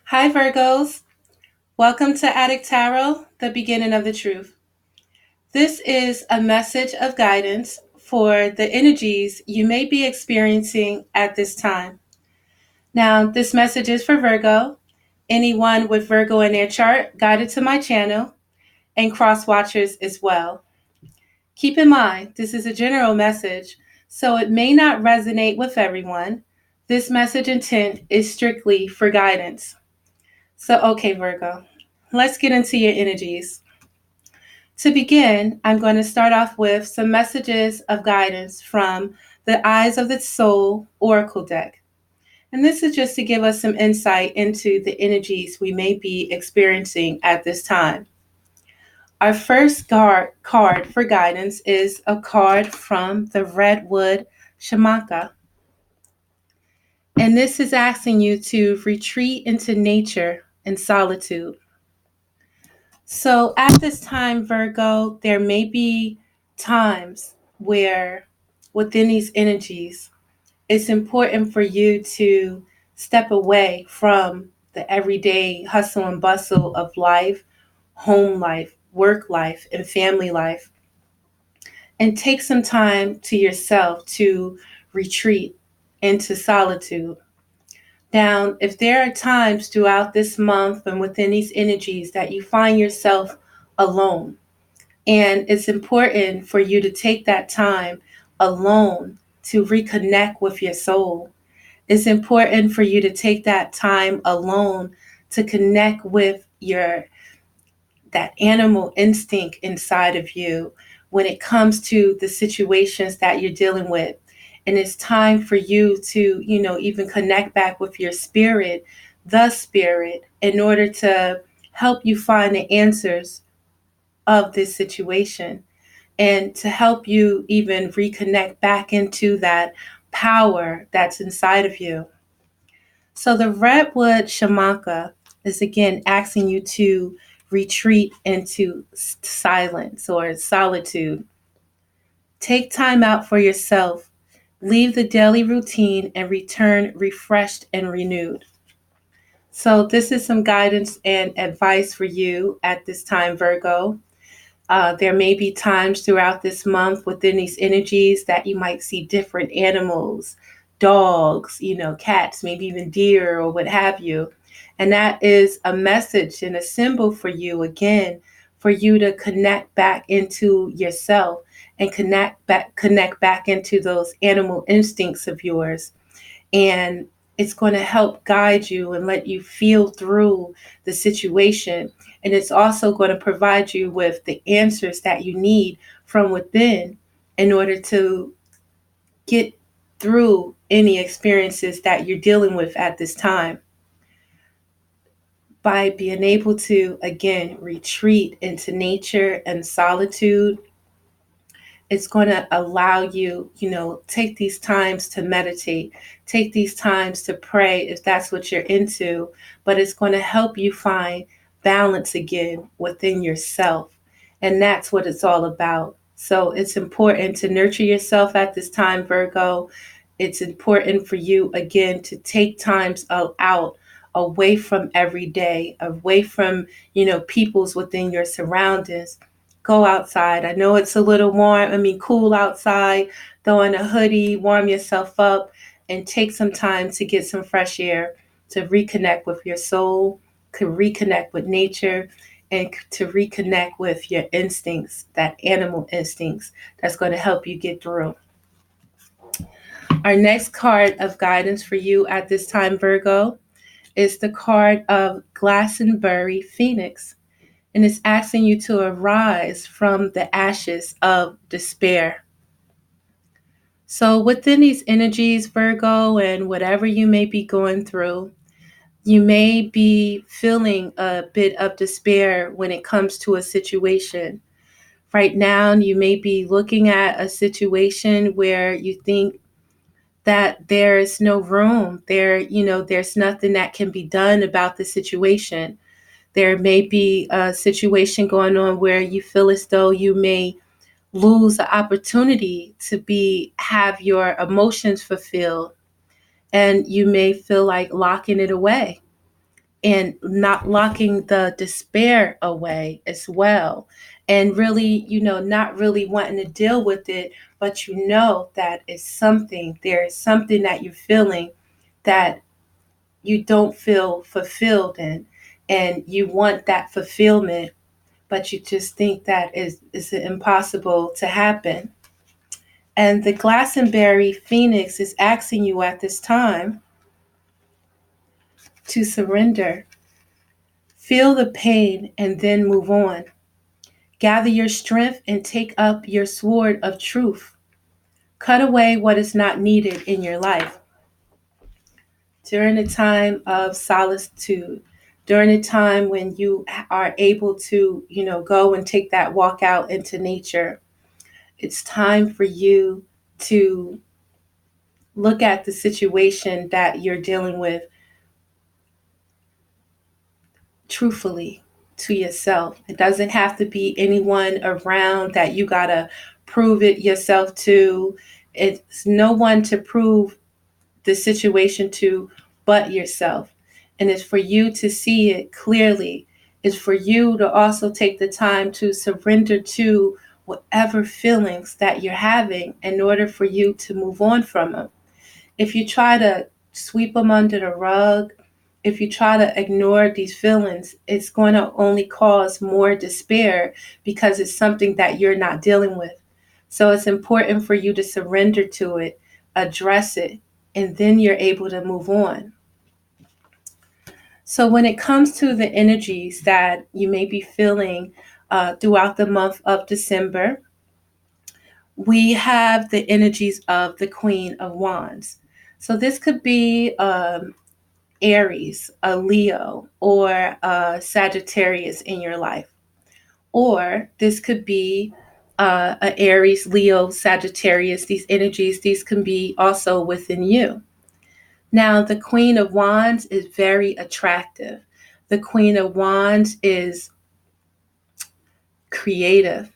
Hi, Virgos. Welcome to Adik Tarot, the beginning of the truth. This is a message of guidance for the energies you may be experiencing at this time. Now, this message is for Virgo, anyone with Virgo in their chart guided to my channel, and cross watchers as well. Keep in mind, this is a general message, so it may not resonate with everyone. This message intent is strictly for guidance. So, okay, Virgo, let's get into your energies. To begin, I'm going to start off with some messages of guidance from the Eyes of the Soul Oracle deck. And this is just to give us some insight into the energies we may be experiencing at this time. Our first card for guidance is a card from the Redwood Shamaka. And this is asking you to retreat into nature and solitude. So at this time, Virgo, there may be times where within these energies, it's important for you to step away from the everyday hustle and bustle of life, home life, work life, and family life, and take some time to yourself to retreat into solitude. Now, if there are times throughout this month and within these energies that you find yourself alone, and it's important for you to take that time alone to reconnect with your soul. It's important for you to take that time alone to connect with that animal instinct inside of you when it comes to the situations that you're dealing with. And it's time for you to, even connect back with your spirit, the spirit, in order to help you find the answers of this situation and to help you even reconnect back into that power that's inside of you. So the Redwood Shamaka is again asking you to retreat into silence or solitude. Take time out for yourself. Leave the daily routine and return refreshed and renewed. So this is some guidance and advice for you at this time, Virgo. There may be times throughout this month within these energies that you might see different animals, dogs, cats, maybe even deer or what have you. And that is a message and a symbol for you, again, for you to connect back into yourself and connect back into those animal instincts of yours. And it's going to help guide you and let you feel through the situation. And it's also going to provide you with the answers that you need from within in order to get through any experiences that you're dealing with at this time. By being able to, again, retreat into nature and solitude, it's going to allow you, take these times to meditate, take these times to pray if that's what you're into, but it's going to help you find balance again within yourself. And that's what it's all about. So it's important to nurture yourself at this time, Virgo. It's important for you, again, to take times out away from every day, away from, people's within your surroundings. Go outside. I know it's a little cool outside. Throw in a hoodie, warm yourself up, and take some time to get some fresh air, to reconnect with your soul, to reconnect with nature, and to reconnect with your instincts, that animal instincts that's going to help you get through. Our next card of guidance for you at this time, Virgo, is the card of Glastonbury Phoenix. And it's asking you to arise from the ashes of despair. So within these energies, Virgo, and whatever you may be going through, you may be feeling a bit of despair when it comes to a situation. Right now, you may be looking at a situation where you think that there's no room there, there's nothing that can be done about the situation. There may be a situation going on where you feel as though you may lose the opportunity to have your emotions fulfilled, and you may feel like locking it away. and not locking the despair away as well. And really, not really wanting to deal with it, but that is something, there is something that you're feeling that you don't feel fulfilled in, and you want that fulfillment, but you just think that is impossible to happen. And the Glastonbury Phoenix is asking you at this time to surrender. Feel the pain and then move on. Gather your strength and take up your sword of truth. Cut away what is not needed in your life. During a time of solitude, during a time when you are able to, go and take that walk out into nature, it's time for you to look at the situation that you're dealing with truthfully to yourself. It doesn't have to be anyone around that you gotta prove it yourself to. It's no one to prove the situation to but yourself. And it's for you to see it clearly. It's for you to also take the time to surrender to whatever feelings that you're having in order for you to move on from them. If you try to sweep them under the rug, if you try to ignore these feelings, it's going to only cause more despair because it's something that you're not dealing with. So it's important for you to surrender to it, address it, and then you're able to move on. So when it comes to the energies that you may be feeling throughout the month of December, we have the energies of the Queen of Wands. So this could be Aries, a Leo, or a Sagittarius in your life. Or this could be a Aries, Leo, Sagittarius. These energies, these can be also within you. Now, the Queen of Wands is very attractive. The Queen of Wands is creative,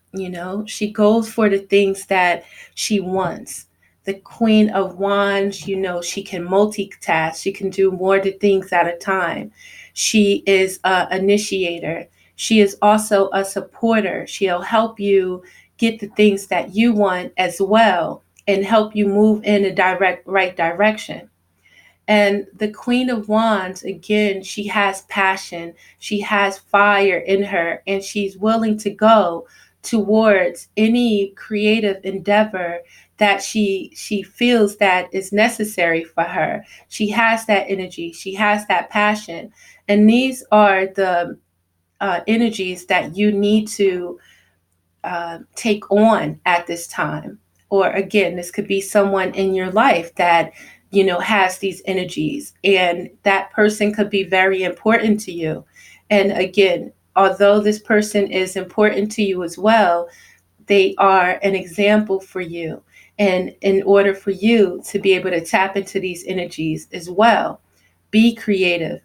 she goes for the things that she wants. The Queen of Wands, she can multitask, she can do more the things at a time. She is an initiator. She is also a supporter. She'll help you get the things that you want as well and help you move in the right direction. And the Queen of Wands, again, she has passion, she has fire in her, and she's willing to go towards any creative endeavor that she feels that is necessary for her. She has that energy, she has that passion. And these are the energies that you need to take on at this time. Or again, this could be someone in your life that, has these energies, and that person could be very important to you. And again, although this person is important to you as well, they are an example for you. And in order for you to be able to tap into these energies as well, be creative,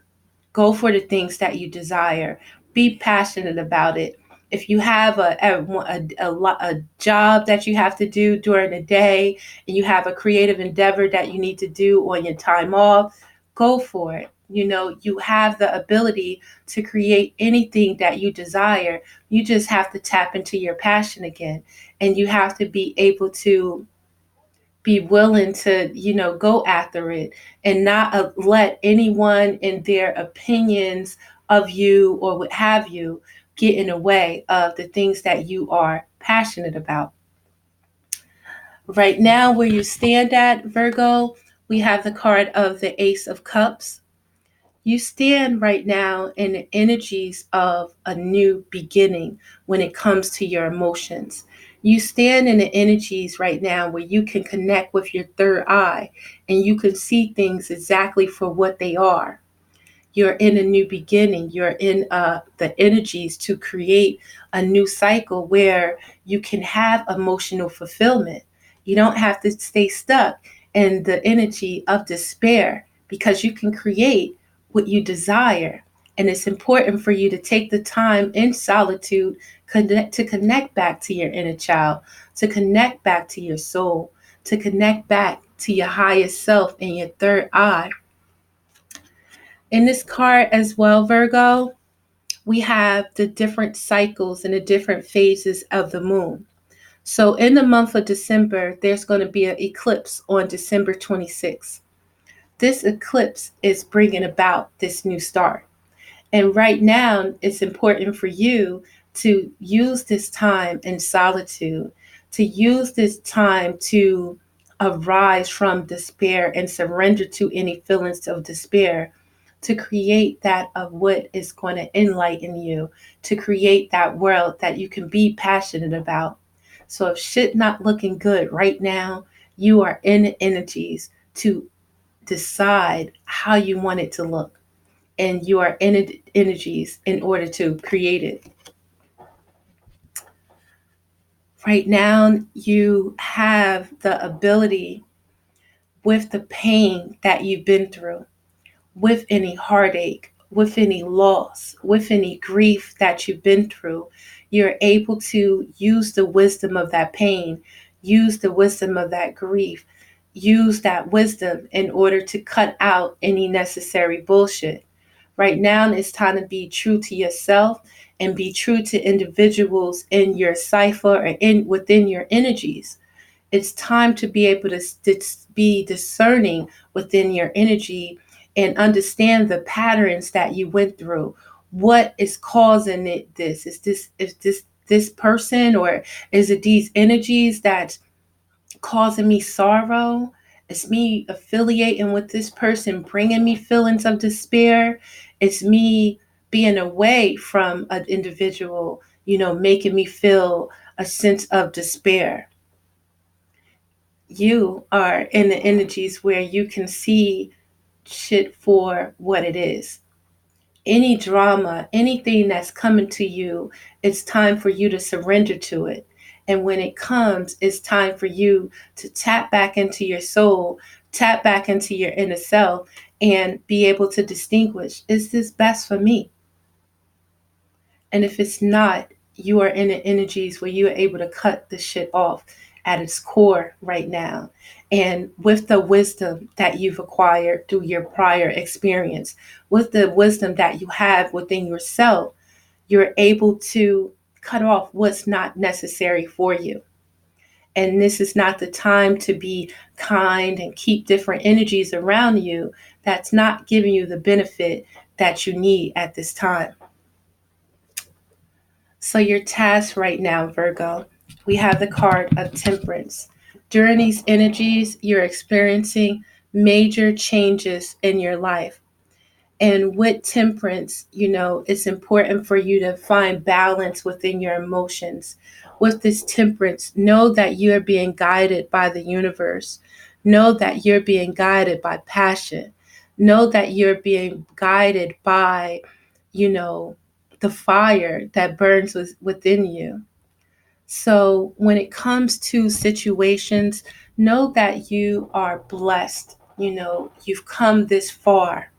go for the things that you desire, be passionate about it. If you have a job that you have to do during the day and you have a creative endeavor that you need to do on your time off, go for it. You have the ability to create anything that you desire. You just have to tap into your passion again, and you have to be able to be willing to, go after it, and not let anyone and their opinions of you or what have you get in the way of the things that you are passionate about. Right now, where you stand at, Virgo, we have the card of the Ace of Cups. You stand right now in the energies of a new beginning when it comes to your emotions. You stand in the energies right now where you can connect with your third eye and you can see things exactly for what they are. You're in a new beginning. You're in the energies to create a new cycle where you can have emotional fulfillment. You don't have to stay stuck in the energy of despair because you can create what you desire. And it's important for you to take the time in solitude to connect back to your inner child, to connect back to your soul, to connect back to your highest self and your third eye. In this card as well, Virgo, we have the different cycles and the different phases of the moon. So in the month of December, there's going to be an eclipse on December 26th. This eclipse is bringing about this new start. And right now, it's important for you to use this time in solitude, to use this time to arise from despair and surrender to any feelings of despair, to create that of what is going to enlighten you, to create that world that you can be passionate about. So if shit not looking good right now, you are in the energies to decide how you want it to look, and you are in energies in order to create it. Right now, you have the ability, with the pain that you've been through, with any heartache, with any loss, with any grief that you've been through, you're able to use the wisdom of that pain, use the wisdom of that grief, use that wisdom in order to cut out any necessary bullshit. Right now, it's time to be true to yourself and be true to individuals in your cipher or in within your energies. It's time to be able to be discerning within your energy and understand the patterns that you went through. What is causing it? This person, or is it these energies that's causing me sorrow? It's me affiliating with this person, bringing me feelings of despair. It's me being away from an individual, making me feel a sense of despair. You are in the energies where you can see shit for what it is. Any drama, anything that's coming to you, it's time for you to surrender to it. And when it comes, it's time for you to tap back into your soul, tap back into your inner self, and be able to distinguish, is this best for me? And if it's not, you are in the energies where you are able to cut the shit off at its core right now. And with the wisdom that you've acquired through your prior experience, with the wisdom that you have within yourself, you're able to cut off what's not necessary for you. And this is not the time to be kind and keep different energies around you that's not giving you the benefit that you need at this time. So your task right now, Virgo, we have the card of Temperance. During these energies, you're experiencing major changes in your life. And with temperance, it's important for you to find balance within your emotions. With this temperance, know that you're being guided by the universe. Know that you're being guided by passion. Know that you're being guided by, the fire that burns within you. So when it comes to situations, know that you are blessed. You've come this far.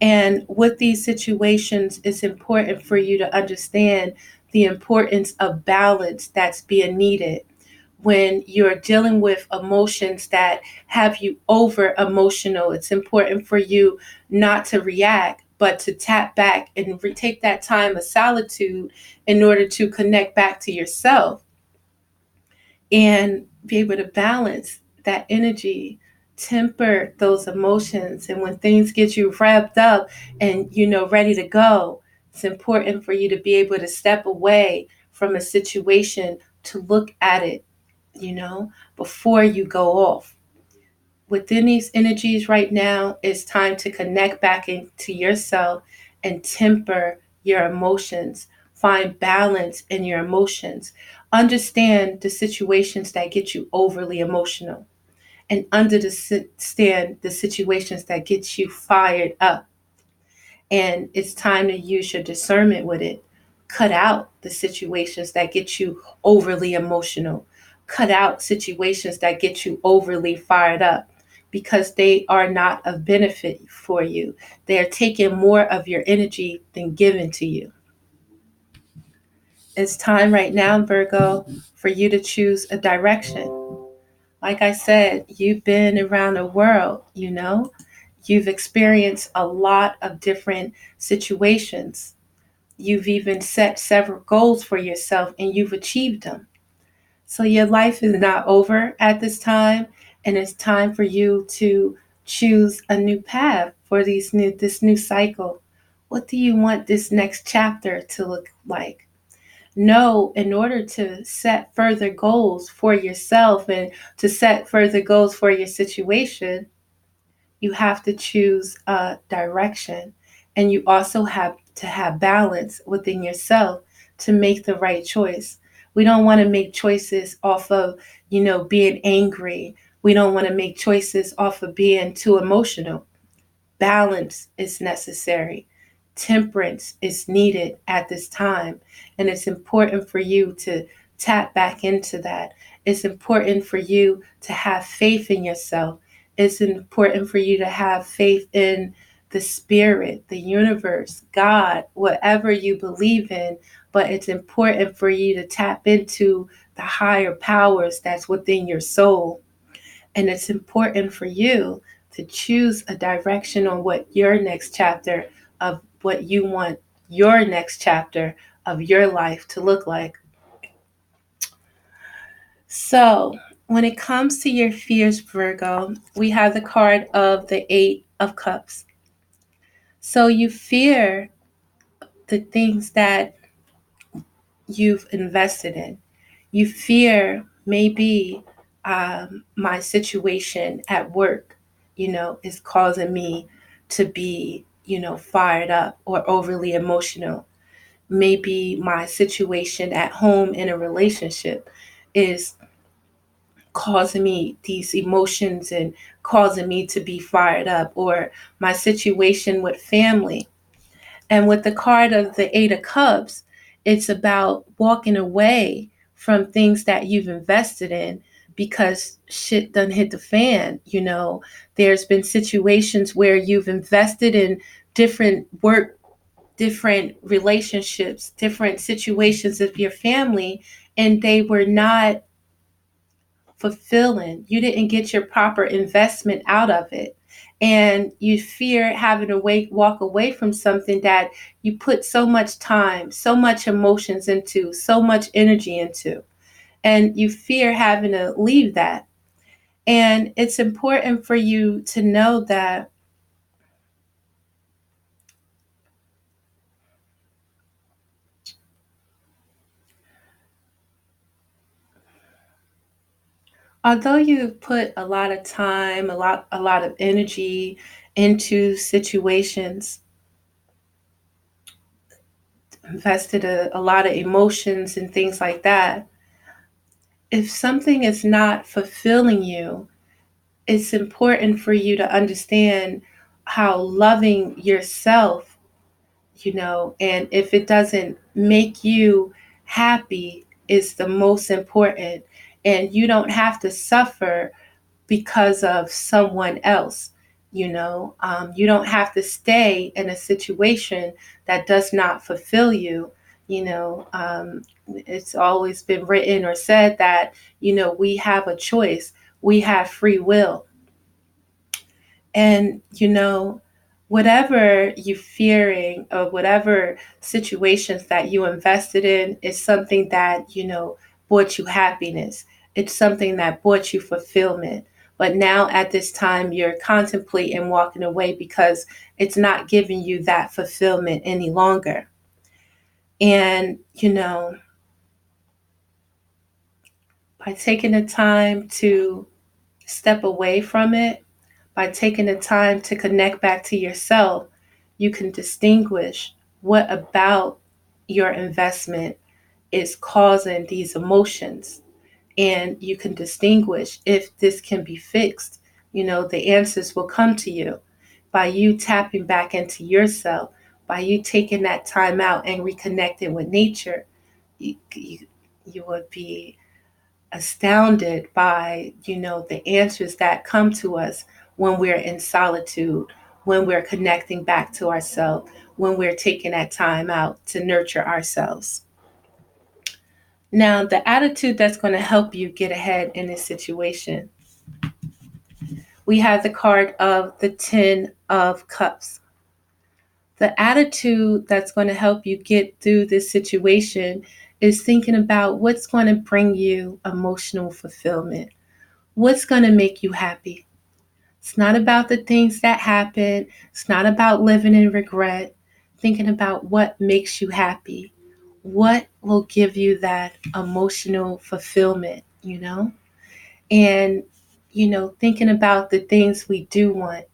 And with these situations, it's important for you to understand the importance of balance that's being needed. When you're dealing with emotions that have you over emotional, it's important for you not to react, but to tap back and take that time of solitude in order to connect back to yourself and be able to balance that energy, temper those emotions. And when things get you wrapped up and ready to go, it's important for you to be able to step away from a situation to look at it, before you go off. Within these energies right now, it's time to connect back into yourself and temper your emotions. Find balance in your emotions. Understand the situations that get you overly emotional, and understand the situations that get you fired up. And it's time to use your discernment with it. Cut out the situations that get you overly emotional. Cut out situations that get you overly fired up, because they are not of benefit for you. They are taking more of your energy than given to you. It's time right now, Virgo, for you to choose a direction. Like I said, you've been around the world. You've experienced a lot of different situations. You've even set several goals for yourself and you've achieved them. So your life is not over at this time, and it's time for you to choose a new path for this new cycle. What do you want this next chapter to look like? No, in order to set further goals for yourself and to set further goals for your situation, you have to choose a direction. And you also have to have balance within yourself to make the right choice. We don't want to make choices off of, being angry. We don't want to make choices off of being too emotional. Balance is necessary. Temperance is needed at this time. And it's important for you to tap back into that. It's important for you to have faith in yourself. It's important for you to have faith in the spirit, the universe, God, whatever you believe in. But it's important for you to tap into the higher powers that's within your soul. And it's important for you to choose a direction on what your next chapter of what you want your next chapter of your life to look like. So, when it comes to your fears, Virgo, we have the card of the Eight of Cups. So, you fear the things that you've invested in. You fear maybe my situation at work, is causing me to be, fired up or overly emotional. Maybe my situation at home in a relationship is causing me these emotions and causing me to be fired up, or my situation with family. And with the card of the Eight of Cups, it's about walking away from things that you've invested in because shit done hit the fan. There's been situations where you've invested in different work, different relationships, different situations of your family, and they were not fulfilling. You didn't get your proper investment out of it. And you fear having to walk away from something that you put so much time, so much emotions into, so much energy into. And you fear having to leave that. And it's important for you to know that although you put a lot of time, a lot of energy into situations, invested a lot of emotions and things like that, if something is not fulfilling you, it's important for you to understand how loving yourself, and if it doesn't make you happy is the most important. And you don't have to suffer because of someone else. You don't have to stay in a situation that does not fulfill you. It's always been written or said that, we have a choice, we have free will. And, whatever you're fearing or whatever situations that you invested in is something that, brought you happiness. It's something that brought you fulfillment. But now at this time, you're contemplating walking away because it's not giving you that fulfillment any longer. And, by taking the time to step away from it, by taking the time to connect back to yourself, you can distinguish what about your investment is causing these emotions. And you can distinguish if this can be fixed. The answers will come to you by you tapping back into yourself, by you taking that time out and reconnecting with nature. You would be astounded by, the answers that come to us when we're in solitude, when we're connecting back to ourselves, when we're taking that time out to nurture ourselves. Now, the attitude that's going to help you get ahead in this situation. we have the card of the Ten of Cups. The attitude that's going to help you get through this situation is thinking about what's going to bring you emotional fulfillment. What's going to make you happy? It's not about the things that happen. It's not about living in regret. Thinking about what makes you happy. What will give you that emotional fulfillment, And, thinking about the things we do want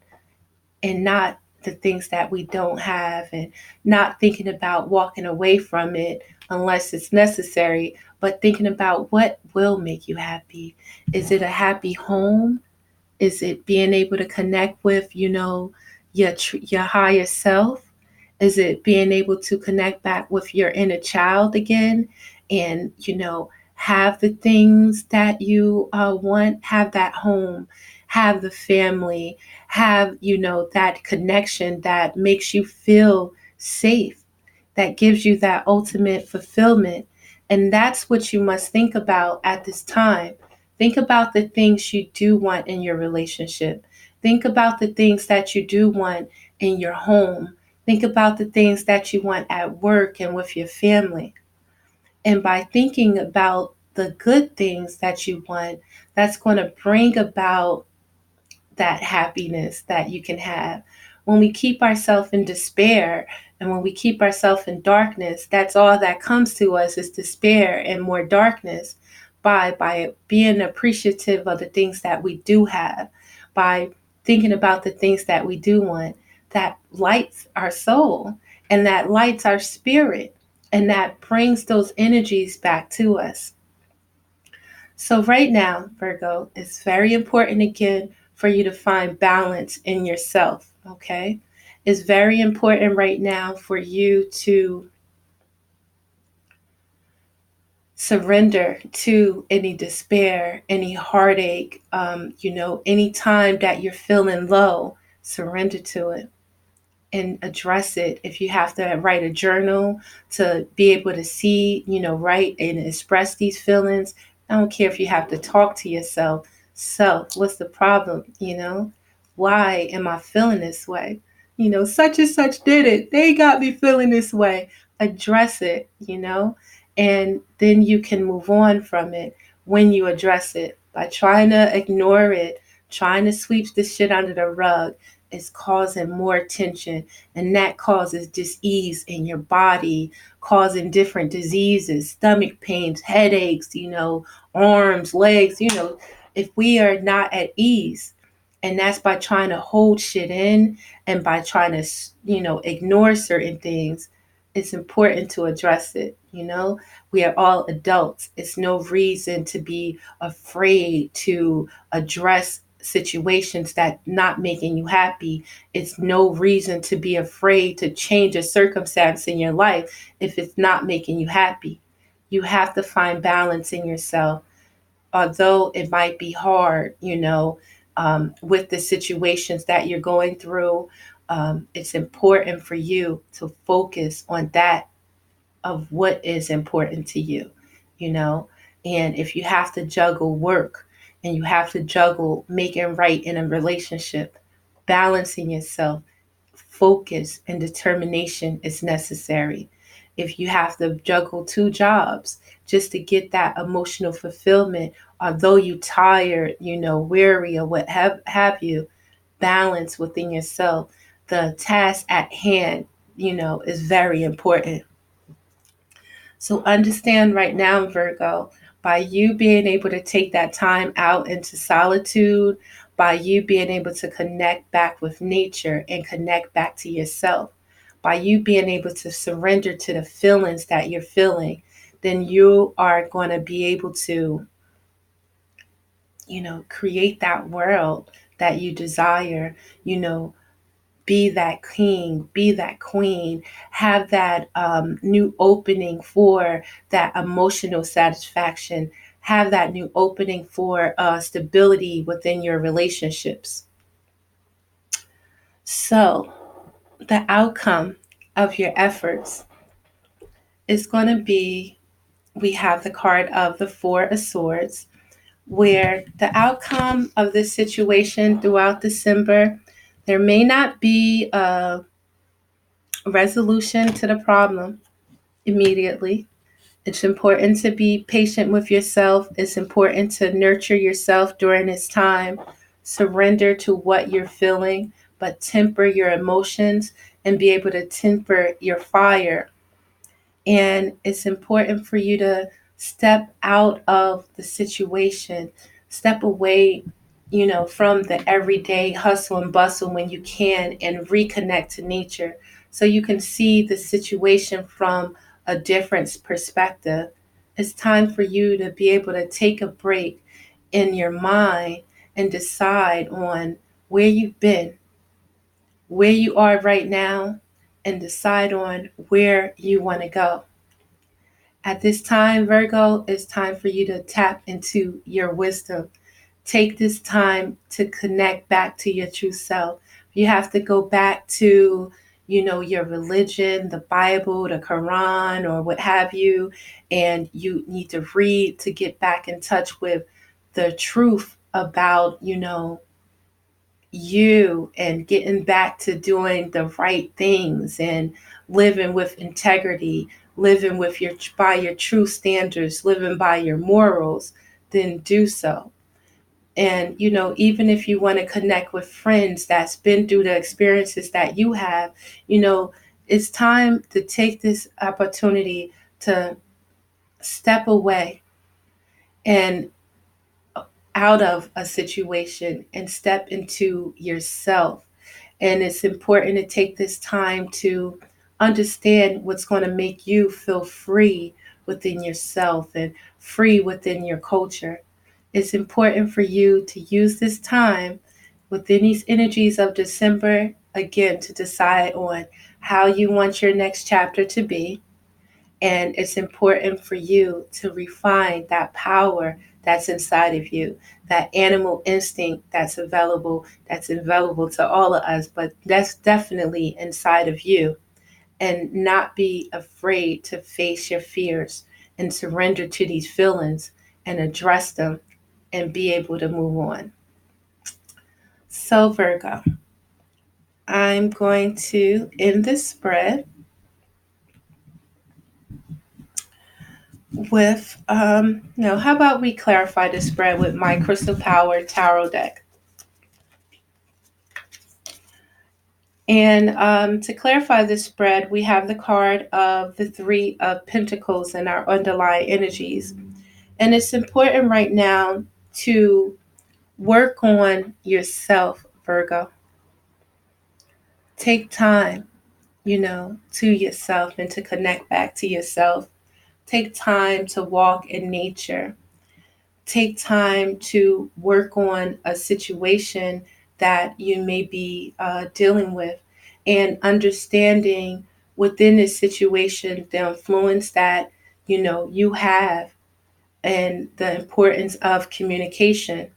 and not the things that we don't have, and not thinking about walking away from it unless it's necessary, but thinking about what will make you happy. Is it a happy home? Is it being able to connect with, your higher self? Is it being able to connect back with your inner child again and, have the things that you want, have that home, have the family, have, that connection that makes you feel safe, that gives you that ultimate fulfillment. And that's what you must think about at this time. Think about the things you do want in your relationship. Think about the things that you do want in your home. Think about the things that you want at work and with your family. And by thinking about the good things that you want, that's going to bring about that happiness that you can have. When we keep ourselves in despair and when we keep ourselves in darkness, that's all that comes to us is despair and more darkness. By being appreciative of the things that we do have, by thinking about the things that we do want, that lights our soul and that lights our spirit and that brings those energies back to us. So right now, Virgo, it's very important again for you to find balance in yourself, okay? It's very important right now for you to surrender to any despair, any heartache, any time that you're feeling low, surrender to it and address it. If you have to write a journal to be able to see, write and express these feelings, I don't care if you have to talk to yourself. Self, what's the problem? Why am I feeling this way? Such and such did it. They got me feeling this way. Address it, and then you can move on from it when you address it. By trying to ignore it, trying to sweep this shit under the rug, is causing more tension, and that causes dis-ease in your body, causing different diseases, stomach pains, headaches, arms, legs, if we are not at ease. And that's by trying to hold shit in and by trying to, ignore certain things. It's important to address it. We are all adults. It's no reason to be afraid to address situations that not making you happy. It's no reason to be afraid to change a circumstance in your life if it's not making you happy. You have to find balance in yourself, although it might be hard, with the situations that you're going through. It's important for you to focus on that of what is important to you, you know. And if you have to juggle work and you have to juggle making right in a relationship, balancing yourself, focus and determination is necessary. If you have to juggle two jobs just to get that emotional fulfillment, although you tired, weary or what have you, balance within yourself. The task at hand, is very important. So understand right now, Virgo, by you being able to take that time out into solitude, by you being able to connect back with nature and connect back to yourself, by you being able to surrender to the feelings that you're feeling, then you are going to be able to, create that world that you desire, be that king, be that queen, have that new opening for that emotional satisfaction, have that new opening for stability within your relationships. So, the outcome of your efforts is going to be, we have the card of the Four of Swords. where the outcome of this situation throughout December, there may not be a resolution to the problem immediately. It's important to be patient with yourself. It's important to nurture yourself during this time. Surrender to what you're feeling, but temper your emotions and be able to temper your fire. And it's important for you to step out of the situation, step away, from the everyday hustle and bustle when you can, and reconnect to nature so you can see the situation from a different perspective. It's time for you to be able to take a break in your mind and decide on where you've been, where you are right now, and decide on where you want to go. At this time, Virgo, it's time for you to tap into your wisdom. Take this time to connect back to your true self. You have to go back to, your religion, the Bible, the Quran, or what have you, and you need to read to get back in touch with the truth about, you, and getting back to doing the right things and living with integrity, living with your by your true standards, living by your morals, then do so. And even if you want to connect with friends that's been through the experiences that you have, it's time to take this opportunity to step away and out of a situation and step into yourself. And it's important to take this time to understand what's going to make you feel free within yourself and free within your culture. It's important for you to use this time within these energies of December, again, to decide on how you want your next chapter to be. And it's important for you to refine that power that's inside of you, that animal instinct that's available to all of us, but that's definitely inside of you. And not be afraid to face your fears and surrender to these feelings and address them and be able to move on. So, Virgo, I'm going to end this spread with, how about we clarify the spread with my Crystal Power Tarot deck? And to clarify the spread, we have the card of the Three of Pentacles in our underlying energies. And it's important right now to work on yourself, Virgo. Take time, to yourself and to connect back to yourself. Take time to walk in nature. Take time to work on a situation that you may be dealing with, and understanding within this situation the influence that you have, and the importance of communication,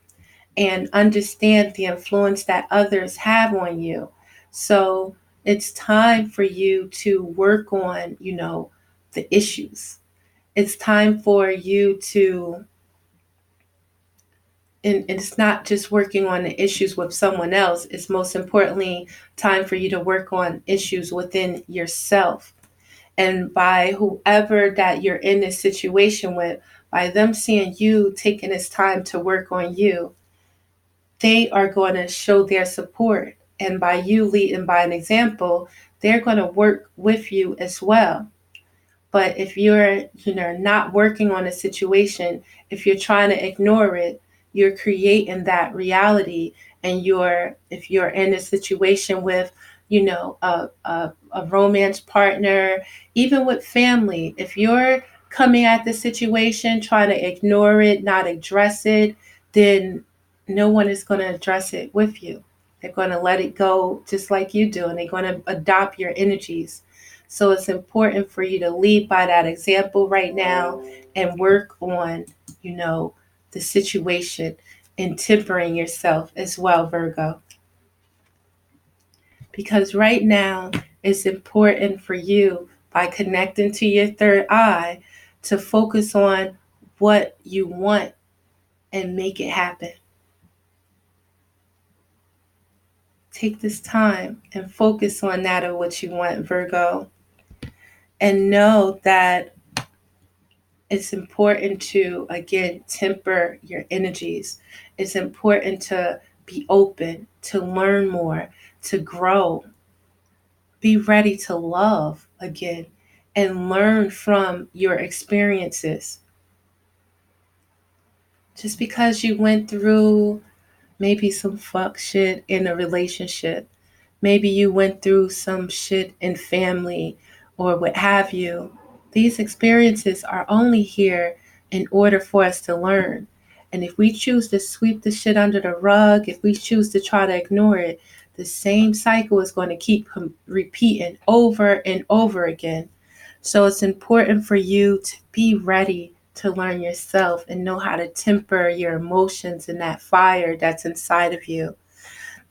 and understand the influence that others have on you. So it's time for you to work on the issues. It's time for you to, and it's not just working on the issues with someone else, it's most importantly time for you to work on issues within yourself. And by whoever that you're in this situation with, by them seeing you taking this time to work on you, they are going to show their support. And by you leading by an example, they're going to work with you as well. But if you're, not working on a situation, if you're trying to ignore it, you're creating that reality. And if you're in a situation with, a romance partner, even with family, if you're coming at the situation trying to ignore it, not address it, then no one is going to address it with you. They're going to let it go just like you do, and they're going to adopt your energies. So it's important for you to lead by that example right now and work on, the situation and tempering yourself as well, Virgo. Because right now it's important for you, by connecting to your third eye, to focus on what you want and make it happen. Take this time and focus on that of what you want, Virgo. And know that it's important to, again, temper your energies. It's important to be open, to learn more, to grow. Be ready to love again and learn from your experiences. Just because you went through maybe some fuck shit in a relationship, maybe you went through some shit in family or what have you, these experiences are only here in order for us to learn. And if we choose to sweep the shit under the rug, if we choose to try to ignore it, the same cycle is going to keep repeating over and over again. So it's important for you to be ready to learn yourself and know how to temper your emotions and that fire that's inside of you.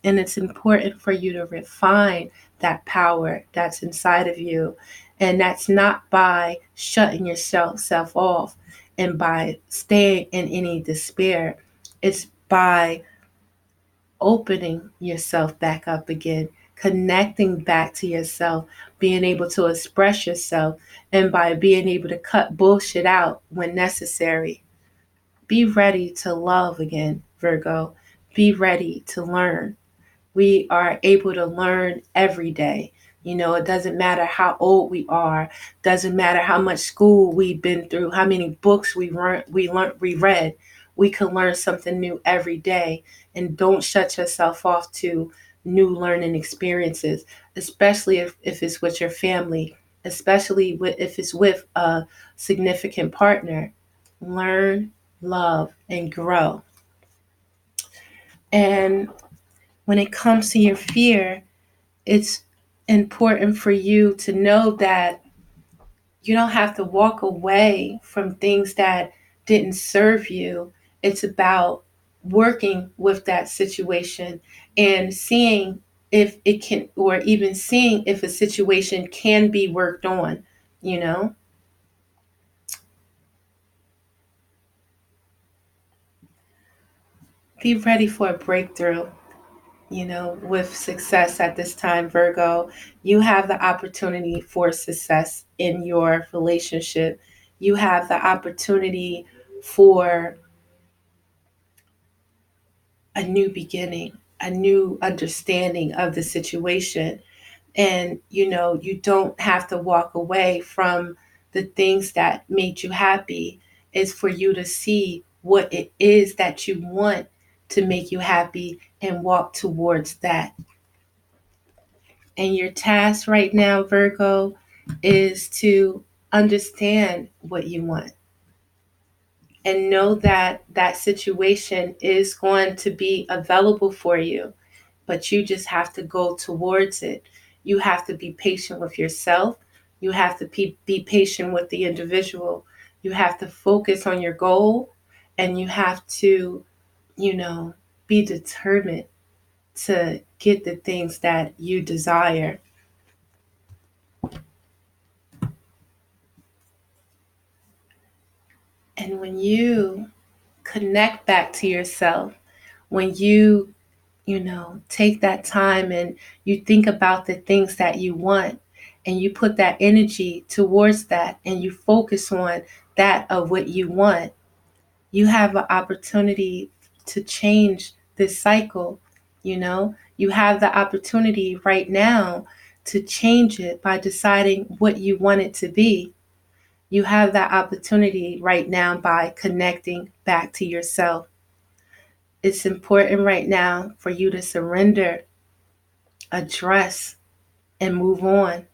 And it's important for you to refine that power that's inside of you. And that's not by shutting yourself off and by staying in any despair. It's by opening yourself back up again, connecting back to yourself, being able to express yourself, and by being able to cut bullshit out when necessary. Be ready to love again, Virgo. Be ready to learn. We are able to learn every day. It doesn't matter how old we are, doesn't matter how much school we've been through, how many books we read. We can learn something new every day. And don't shut yourself off to new learning experiences, especially if it's with your family, especially if it's with a significant partner. Learn, love, and grow. And when it comes to your fear, it's important for you to know that you don't have to walk away from things that didn't serve you. It's about working with that situation and seeing if it can, or even seeing if a situation can be worked on, you know? Be ready for a breakthrough. With success at this time, Virgo, you have the opportunity for success in your relationship. You have the opportunity for a new beginning, a new understanding of the situation. And, you don't have to walk away from the things that made you happy. It's for you to see what it is that you want to make you happy and walk towards that. And your task right now, Virgo, is to understand what you want and know that that situation is going to be available for you, but you just have to go towards it. You have to be patient with yourself. You have to be patient with the individual. You have to focus on your goal, and you have to, you know, be determined to get the things that you desire. And when you connect back to yourself, when you take that time and you think about the things that you want and you put that energy towards that and you focus on that of what you want, you have an opportunity to change this cycle. You have the opportunity right now to change it by deciding what you want it to be. You have that opportunity right now by connecting back to yourself. It's important right now for you to surrender, address, and move on,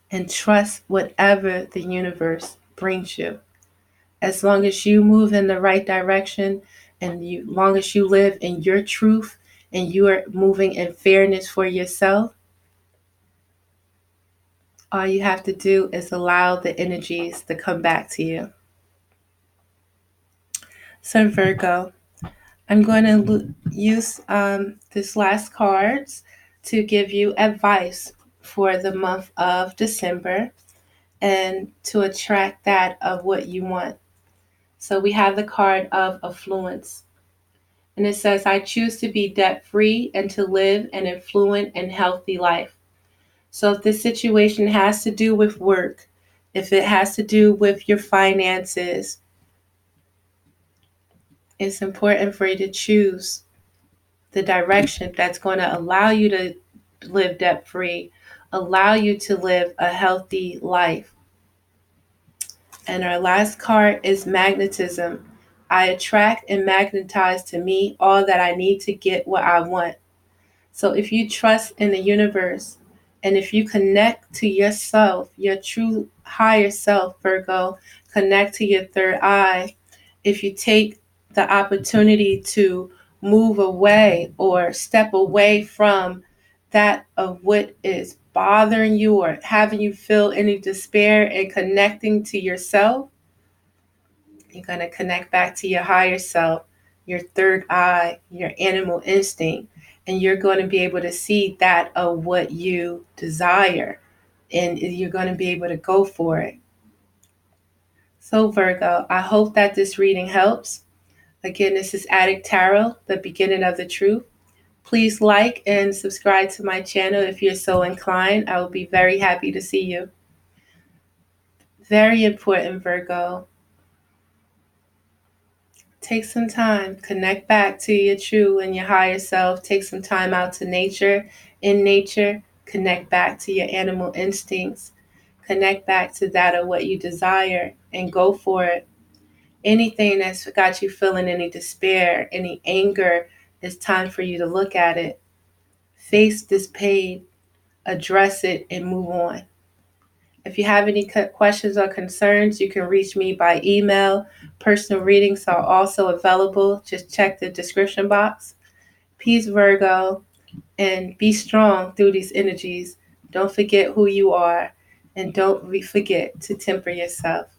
and trust whatever the universe brings you. As long as you move in the right direction, and long as you live in your truth and you are moving in fairness for yourself, all you have to do is allow the energies to come back to you. So Virgo, I'm going to use this last cards to give you advice for the month of December and to attract that of what you want. So we have the card of affluence. And it says, I choose to be debt-free and to live an affluent and healthy life. So if this situation has to do with work, if it has to do with your finances, it's important for you to choose the direction that's going to allow you to live debt-free, allow you to live a healthy life. And our last card is magnetism. I attract and magnetize to me all that I need to get what I want. So if you trust in the universe, and if you connect to yourself, your true higher self, Virgo, connect to your third eye, if you take the opportunity to move away or step away from that of what is bothering you or having you feel any despair and connecting to yourself, you're going to connect back to your higher self, your third eye, your animal instinct, and you're going to be able to see that of what you desire, and you're going to be able to go for it. So Virgo, I hope that this reading helps. Again, this is Adik Tarot, the beginning of the truth. Please like and subscribe to my channel if you're so inclined. I will be very happy to see you. Very important, Virgo. Take some time, connect back to your true and your higher self. Take some time out to nature. In nature, connect back to your animal instincts. Connect back to that of what you desire and go for it. Anything that's got you feeling any despair, any anger, it's time for you to look at it. Face this pain, address it, and move on. If you have any questions or concerns, you can reach me by email. Personal readings are also available. Just check the description box. Peace, Virgo, and be strong through these energies. Don't forget who you are, and don't forget to temper yourself.